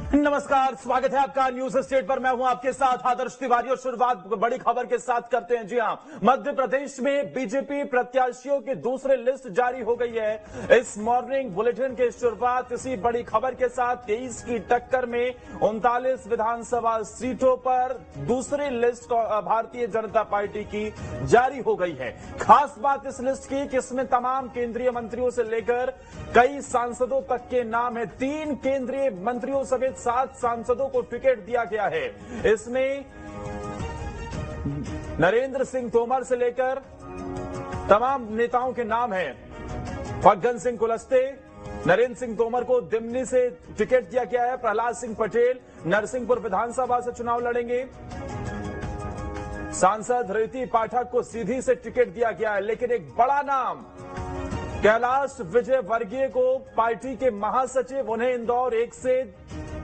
नमस्कार, स्वागत है आपका न्यूज स्टेट पर। मैं हूं आपके साथ आदर्श तिवारी और शुरुआत बड़ी खबर के साथ करते हैं। जी हां, मध्य प्रदेश में बीजेपी प्रत्याशियों की दूसरी लिस्ट जारी हो गई है। इस मॉर्निंग बुलेटिन की शुरुआत इसी बड़ी खबर के साथ। 23 की टक्कर में 39 विधानसभा सीटों पर दूसरी लिस्ट भारतीय जनता पार्टी की जारी हो गई है। खास बात इस लिस्ट की कि इसमें तमाम केंद्रीय मंत्रियों से लेकर कई सांसदों तक के नाम है। 3 केंद्रीय मंत्रियों समेत 7 सांसदों को टिकट दिया गया है। इसमें नरेंद्र सिंह तोमर से लेकर तमाम नेताओं के नाम हैं। फग्गन सिंह कुलस्ते, नरेंद्र सिंह तोमर को दिमनी से टिकट दिया गया है। प्रहलाद सिंह पटेल नरसिंहपुर विधानसभा से चुनाव लड़ेंगे। सांसद रीति पाठक को सीधी से टिकट दिया गया है। लेकिन एक बड़ा नाम कैलाश विजयवर्गीय को पार्टी के महासचिव, उन्हें इंदौर 1 से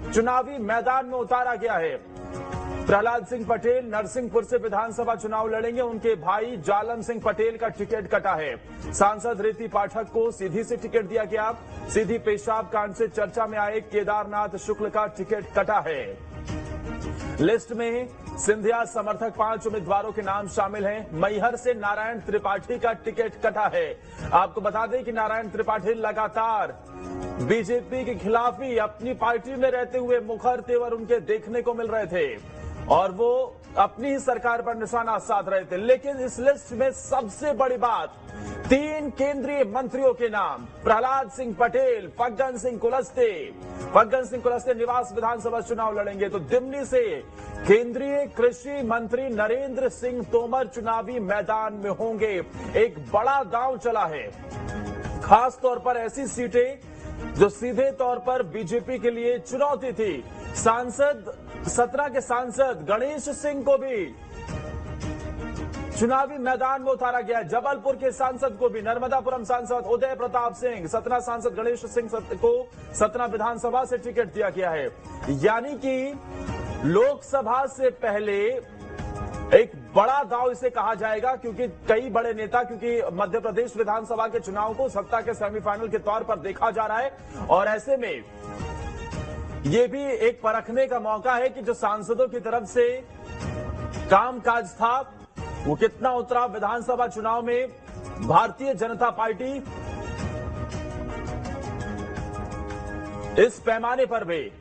चुनावी मैदान में उतारा गया है। प्रहलाद सिंह पटेल नरसिंहपुर से विधानसभा चुनाव लड़ेंगे। उनके भाई जालम सिंह पटेल का टिकट कटा है। सांसद रीति पाठक को सीधी से टिकट दिया गया। सीधी पेशाब कांड से चर्चा में आए केदारनाथ शुक्ल का टिकट कटा है। लिस्ट में सिंधिया समर्थक 5 उम्मीदवारों के नाम शामिल हैं। मैहर से नारायण त्रिपाठी का टिकट कटा है। आपको बता दें कि नारायण त्रिपाठी लगातार बीजेपी के खिलाफ ही अपनी पार्टी में रहते हुए मुखर तेवर उनके देखने को मिल रहे थे और वो अपनी ही सरकार पर निशाना साध रहे थे। लेकिन इस लिस्ट में सबसे बड़ी बात, 3 केंद्रीय मंत्रियों के नाम, प्रहलाद सिंह पटेल, फग्गन सिंह कुलस्ते निवास विधानसभा चुनाव लड़ेंगे। तो दिमनी से केंद्रीय कृषि मंत्री नरेंद्र सिंह तोमर चुनावी मैदान में होंगे। एक बड़ा दांव चला है, खास तौर पर ऐसी सीटें जो सीधे तौर पर बीजेपी के लिए चुनौती थी। सांसद 17 के सांसद गणेश सिंह को भी चुनावी मैदान में उतारा गया है। जबलपुर के सांसद को भी, नर्मदापुरम सांसद उदय प्रताप सिंह, सतना सांसद गणेश सिंह को सतना विधानसभा से टिकट दिया गया है। यानी कि लोकसभा से पहले एक बड़ा दांव इसे कहा जाएगा, क्योंकि कई बड़े नेता, क्योंकि मध्य प्रदेश विधानसभा के चुनाव को सत्ता के सेमीफाइनल के तौर पर देखा जा रहा है और ऐसे में यह भी एक परखने का मौका है कि जो सांसदों की तरफ से कामकाज था वो कितना उतरा। विधानसभा चुनाव में भारतीय जनता पार्टी इस पैमाने पर भी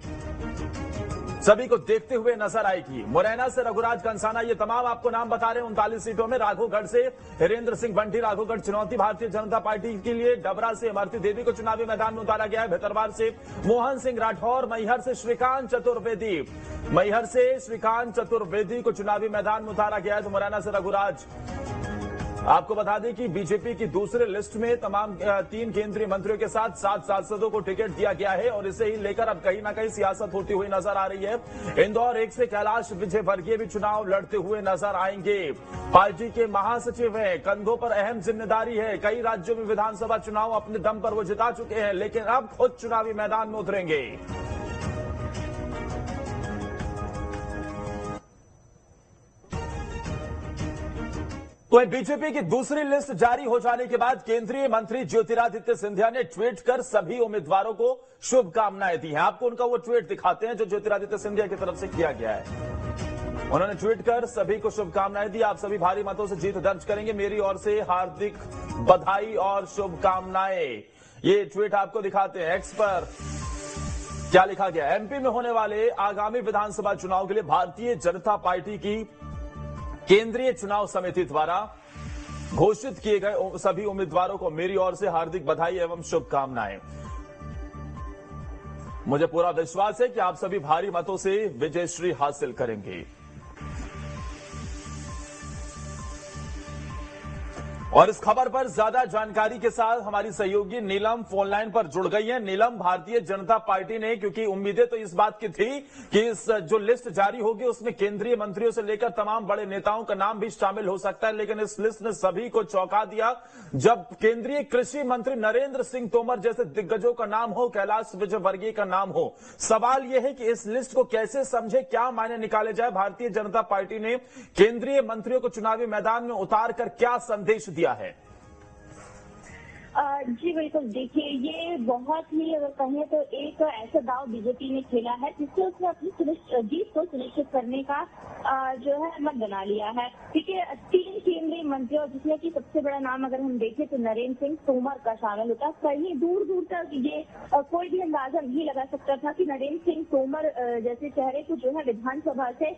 सभी को देखते हुए नजर आएगी। मुरैना से रघुराज कंसाना, ये तमाम आपको नाम बता रहे हैं 39 सीटों में। राघोगढ़ से हिरेंद्र सिंह बंटी, राघोगढ़ चुनौती भारतीय जनता पार्टी के लिए। डबरा से इमरती देवी को चुनावी मैदान में उतारा गया है। भितरवार से मोहन सिंह राठौर, मैहर से श्रीकांत चतुर्वेदी को चुनावी मैदान में उतारा गया है। तो मुरैना से रघुराज। आपको बता दें कि बीजेपी की दूसरे लिस्ट में तमाम 3 केंद्रीय मंत्रियों के साथ 7 सांसदों को टिकट दिया गया है और इसे ही लेकर अब कहीं ना कहीं सियासत होती हुई नजर आ रही है। इंदौर 1 से कैलाश विजयवर्गीय भी चुनाव लड़ते हुए नजर आएंगे। पार्टी के महासचिव हैं, कंधों पर अहम जिम्मेदारी है। कई राज्यों में विधानसभा चुनाव अपने दम पर वो जिता चुके हैं, लेकिन अब खुद चुनावी मैदान में उतरेंगे। तो बीजेपी की दूसरी लिस्ट जारी हो जाने के बाद केंद्रीय मंत्री ज्योतिरादित्य सिंधिया ने ट्वीट कर सभी उम्मीदवारों को शुभकामनाएं दी हैं। आपको उनका वो ट्वीट दिखाते हैं जो ज्योतिरादित्य सिंधिया की तरफ से किया गया है। उन्होंने ट्वीट कर सभी को शुभकामनाएं दी। आप सभी भारी मतों से जीत दर्ज करेंगे, मेरी ओर से हार्दिक बधाई और शुभकामनाएं। ये ट्वीट आपको दिखाते हैं। एक्स पर क्या लिखा गया। एमपी में होने वाले आगामी विधानसभा चुनाव के लिए भारतीय जनता पार्टी की केंद्रीय चुनाव समिति द्वारा घोषित किए गए सभी उम्मीदवारों को मेरी ओर से हार्दिक बधाई एवं शुभकामनाएं। मुझे पूरा विश्वास है कि आप सभी भारी मतों से विजयश्री हासिल करेंगे। और इस खबर पर ज्यादा जानकारी के साथ हमारी सहयोगी नीलम फोन लाइन पर जुड़ गई है। नीलम, भारतीय जनता पार्टी ने, क्योंकि उम्मीदें तो इस बात की थी कि इस जो लिस्ट जारी होगी उसमें केंद्रीय मंत्रियों से लेकर तमाम बड़े नेताओं का नाम भी शामिल हो सकता है, लेकिन इस लिस्ट ने सभी को चौंका दिया जब केंद्रीय कृषि मंत्री नरेंद्र सिंह तोमर जैसे दिग्गजों का नाम हो, कैलाश विजयवर्गीय का नाम हो। सवाल यह है कि इस लिस्ट को कैसे समझे, क्या मायने निकाले जाए। भारतीय जनता पार्टी ने केंद्रीय मंत्रियों को चुनावी मैदान में उतार कर क्या संदेश दिया है? जी बिल्कुल, देखिए ये बहुत ही अगर कहें तो एक ऐसा दाव बीजेपी ने खेला है जिससे उसने अपनी जीत को सुनिश्चित करने का जो है मत बना लिया है। देखिए 3 केंद्रीय मंत्री और जिसमें कि सबसे बड़ा नाम अगर हम देखें तो नरेंद्र सिंह तोमर का शामिल होता है। कहीं दूर दूर तक ये कोई भी अंदाजा नहीं लगा सकता था कि नरेंद्र सिंह तोमर जैसे चेहरे को जो है विधानसभा से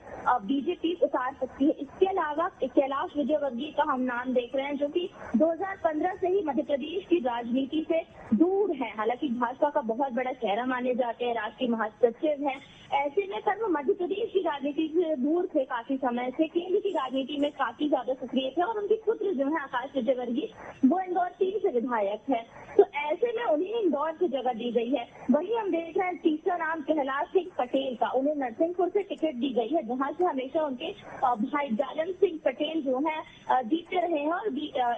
बीजेपी उतार सकती है। इसके अलावा कैलाश विजयवर्गीय का हम नाम देख रहे हैं जो कि 2015 से ही मध्य प्रदेश की राजनीति से दूर है। हालांकि भाजपा का बहुत बड़ा चेहरा माने जाते हैं, राष्ट्रीय महासचिव है। ऐसे में पर वो मध्य प्रदेश की राजनीति से दूर थे काफी समय से, केंद्र की राजनीति में काफी ज्यादा सक्रिय थे और उनके पुत्र जो है आकाश विजयवर्गीय वो इंदौर 3 से विधायक है। तो ऐसे में उन्हें इंदौर से जगह दी गई है। वहीं हम देख रहे हैं तीसरा नाम कैलाश सिंह पटेल का, उन्हें नरसिंहपुर से टिकट दी गई है जहाँ से हमेशा उनके भाई जालन सिंह पटेल जो है जीतते रहे हैं और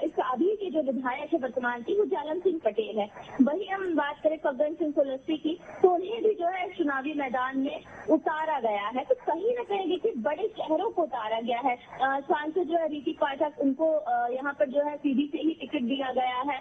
इसका अभी के जो विधायक है वर्तमान की वो जालन सिंह पटेल है। वहीं हम बात करें फग्गन सिंह कुलस्ते की तो उन्हें भी जो है चुनावी मैदान में उतारा गया है। तो कहीं न कहीं देखिए बड़े चेहरों को उतारा गया है। सांसद जो है रीति पाठक उनको यहाँ पर जो है सीधी से ही टिकट दिया गया है।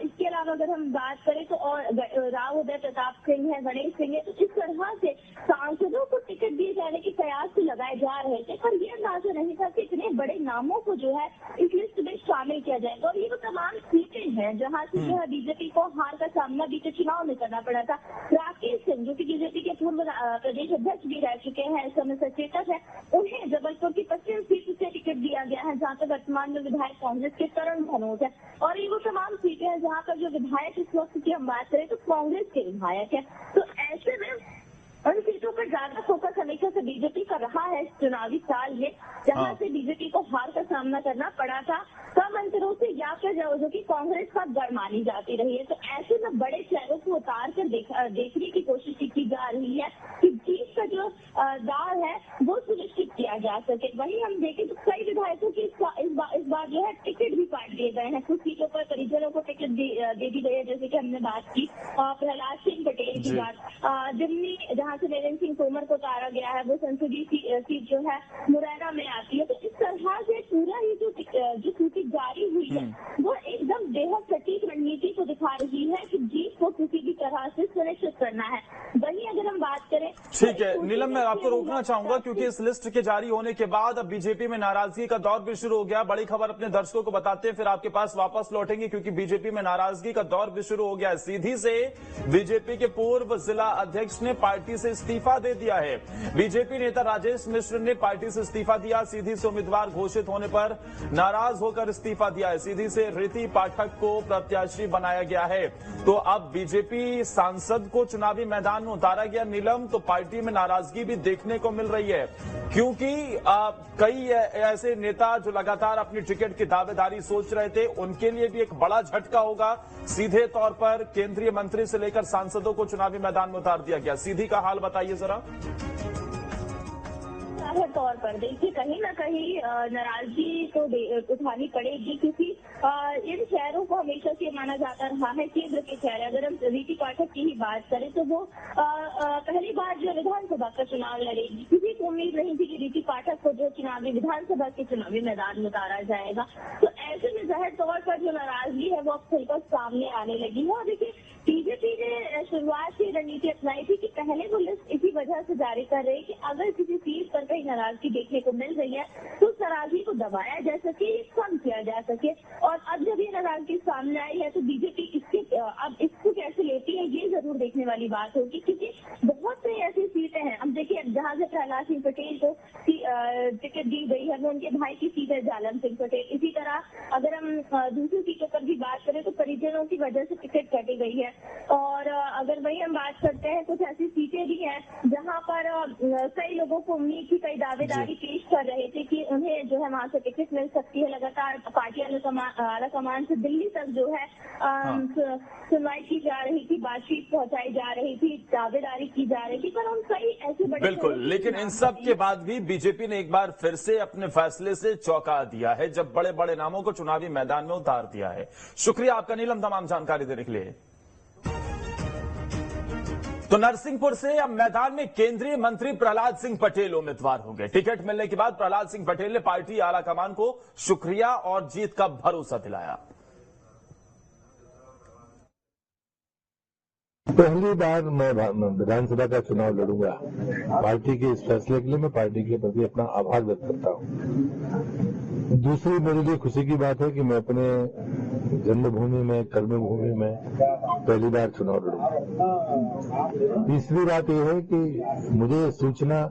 इसके अलावा अगर हम बात करें तो और राव उदय प्रताप सिंह है, गणेश सिंह है। तो इस तरह से सांसदों को टिकट दिए जाने के प्रयास तो लगाए जा रहे थे पर यह अंदाजा नहीं था कि इतने बड़े नामों को जो है इस लिस्ट में शामिल किया जाएगा। और ये वो तमाम सीटें हैं जहाँ से जो है बीजेपी को हार का सामना बीते चुनाव में करना पड़ा था। राकेश सिंह जो कि बीजेपी के पूर्व प्रदेश अध्यक्ष भी रह चुके हैं, इस समय सचेतक है, उन्हें जबलपुर की पश्चिम सीट से टिकट दिया गया है जहाँ पर वर्तमान में विधायक कांग्रेस के करण भनोट है। और ये वो तमाम सीटें हैं जहाँ पर जो विधायक इस वक्त की हम बात करें तो कांग्रेस के विधायक है। तो ऐसे में उन सीटों पर ज्यादा फोकस हमेशा से बीजेपी का रहा है इस चुनावी साल में, जहां से बीजेपी को हार का सामना करना पड़ा था कम अंतरों से या फिर जो कि कांग्रेस का गढ़ मानी जाती रही है। तो ऐसे में बड़े चेहरों को उतार कर देखने की कोशिश की जा रही है कि जीत का जो दाव है वो सुनिश्चित किया जा सके। वहीं हम देखें तो कई विधायकों की इस बार जो है टिकट भी काट दिए गए हैं। कुछ सीटों पर परिजनों को टिकट दे दी गई है, जैसे कि हमने बात की प्रहलाद सिंह पटेल की बात। दिल्ली जहाँ से नरेंद्र सिंह तोमर को उतारा गया है वो संसदीय सीट जो है मुरैना में आती है। तो इस तरह से पूरा ही जो सूची जारी हुई है वो एकदम बेहद सटीक रणनीति को दिखा रही है कि जीत को किसी भी तरह से सुनिश्चित करना है। वहीं अगर हम बात करें, ठीक है नीलम, मैं आपको रोकना चाहूंगा क्योंकि इस लिस्ट के जारी होने के बाद अब बीजेपी में नाराजगी का दौर भी शुरू हो गया। बड़ी खबर अपने दर्शकों को बताते हैं, फिर आपके पास वापस लौटेंगे क्योंकि बीजेपी में नाराजगी का दौर भी शुरू हो गया है। सीधी से बीजेपी के पूर्व जिला अध्यक्ष ने पार्टी से इस्तीफा दे दिया है। बीजेपी नेता राजेश मिश्र ने पार्टी से इस्तीफा दिया। सीधी से उम्मीदवार घोषित होने पर नाराज होकर इस्तीफा दिया है। सीधी से रीति पाठक को प्रत्याशी बनाया गया है। तो अब बीजेपी सांसद को चुनावी मैदान में उतारा गया नीलम, तो पार्टी में नाराजगी भी देखने को मिल रही है क्योंकि कई ऐसे नेता जो लगातार अपनी टिकट की दावेदारी सोच रहे थे उनके लिए भी एक बड़ा झटका होगा। सीधे तौर पर केंद्रीय मंत्री से लेकर सांसदों को चुनावी मैदान में उतार दिया गया। सीधी का हाल बताइए जरा। तौर पर देखिए कहीं ना कहीं नाराजगी तो उठानी पड़ेगी क्योंकि इन शहरों को हमेशा से माना जाता रहा है केंद्र के शहर। अगर हम रीति पाठक की ही बात करें तो वो पहली बार जो विधानसभा का चुनाव लड़ेगी। किसी को उम्मीद नहीं थी कि रीति पाठक को जो चुनावी विधानसभा के चुनावी मैदान में उतारा जाएगा। तो ऐसे में जाहिर तौर पर जो नाराजगी है वो अब खुलकर सामने आने लगी है। और देखिए बीजेपी ने शुरुआत से रणनीति अपनाई थी कि पहले वो लिस्ट इसी वजह से जारी कर रही कि अगर किसी सीट पर कहीं नाराजगी देखने को मिल रही है तो उस नाराजगी को दबाया जा सके, कम किया जा सके। और अब जब ये नाराजगी सामने आई है तो बीजेपी अब इसको कैसे लेती है ये जरूर देखने वाली बात होगी क्योंकि बहुत सी ऐसी सीटें हैं। अब देखिए जहाँ से प्रहलाद सिंह पटेल को टिकट दी गई है वो उनके भाई की सीट है जालन सिंह पटेल। इसी तरह अगर हम दूसरी सीटों पर भी बात करें तो परिजनों की वजह से टिकट कटी गई है। और अगर वही हम बात करते हैं कुछ ऐसी सीटें भी हैं जहां पर कई लोगों को उम्मीद थी, कई दावेदारी पेश कर रहे थे कि उन्हें जो है वहां से टिकट मिल सकती है। लगातार पार्टी आला कमान से दिल्ली तक जो है सुनवाई की जा रही थी, बातचीत पहुंचाई जा रही थी, दावेदारी की जा रही थी, पर उन कई ऐसे बड़े बिल्कुल। लेकिन इन सब के बाद भी बीजेपी ने एक बार फिर से अपने फैसले से चौंका दिया है जब बड़े बड़े नामों को चुनावी मैदान में उतार दिया है। शुक्रिया आपका नीलम तमाम जानकारी देने के लिए। तो नरसिंहपुर से अब मैदान में केंद्रीय मंत्री प्रहलाद सिंह पटेल उम्मीदवार होंगे। टिकट मिलने के बाद प्रहलाद सिंह पटेल ने पार्टी आलाकमान को शुक्रिया और जीत का भरोसा दिलाया। पहली बार मैं विधानसभा का चुनाव लड़ूंगा। पार्टी के इस फैसले के लिए मैं पार्टी के प्रति अपना आभार व्यक्त करता हूं। दूसरी मेरे लिए खुशी की बात है कि मैं अपने जन्मभूमि में, कर्मभूमि में पहली बार चुनाव लड़ूंगा। तीसरी बात यह है कि मुझे सूचना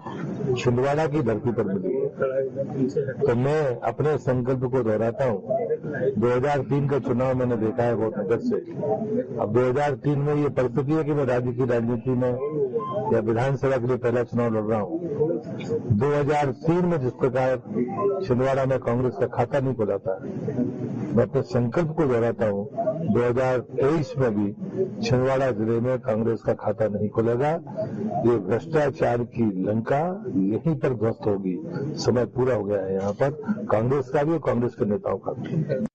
छिंदवाड़ा की धरती पर मिली है, तो मैं अपने संकल्प को दोहराता हूं। 2003 का चुनाव मैंने देखा है बहुत नजर से। अब 2003 में ये परिस्थिति है कि मैं राज्य की राजनीति में या विधानसभा के लिए पहला चुनाव लड़ रहा हूं। 2003 में जिस प्रकार छिंदवाड़ा में कांग्रेस का खाता नहीं खुला था, मैं अपने संकल्प को दोहराता हूं 2023 में भी छिंदवाड़ा जिले में कांग्रेस का खाता नहीं खुलेगा। ये भ्रष्टाचार की लंका यहीं पर ध्वस्त होगी। समय पूरा हो गया है यहाँ पर, कांग्रेस का भी और कांग्रेस के नेताओं का भी।